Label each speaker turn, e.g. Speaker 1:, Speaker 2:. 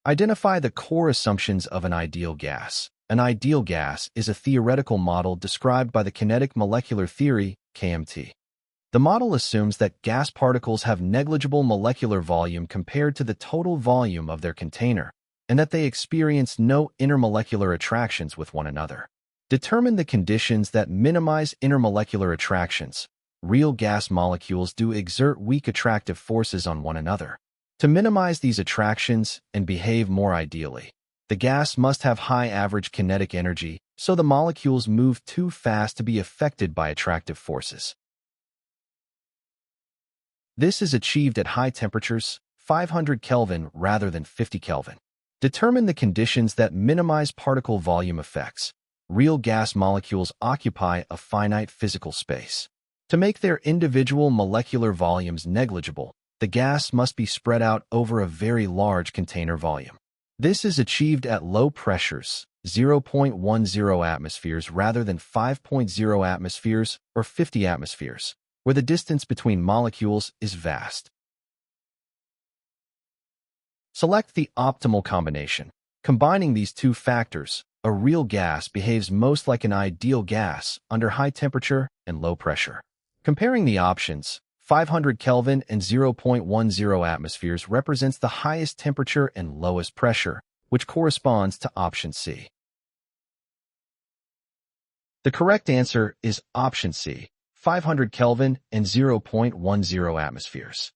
Speaker 1: Identify the core assumptions of an ideal gas. An ideal gas is a theoretical model described by the kinetic molecular theory, KMT. The model assumes that gas particles have negligible molecular volume compared to the total volume of their container, and that they experience no intermolecular attractions with one another. Determine the conditions that minimize intermolecular attractions. Real gas molecules do exert weak attractive forces on one another. To minimize these attractions and behave more ideally, the gas must have high average kinetic energy, so the molecules move too fast to be affected by attractive forces. This is achieved at high temperatures, 500 Kelvin rather than 50 Kelvin. Determine the conditions that minimize particle volume effects. Real gas molecules occupy a finite physical space. To make their individual molecular volumes negligible, the gas must be spread out over a very large container volume. This is achieved at low pressures, 0.10 atmospheres rather than 5.0 atmospheres or 50 atmospheres, where the distance between molecules is vast. Select the optimal combination. Combining these two factors, a real gas behaves most like an ideal gas under high temperature and low pressure. Comparing the options, 500 Kelvin and 0.10 atmospheres represents the highest temperature and lowest pressure, which corresponds to option C. The correct answer is option C, 500 Kelvin and 0.10 atmospheres.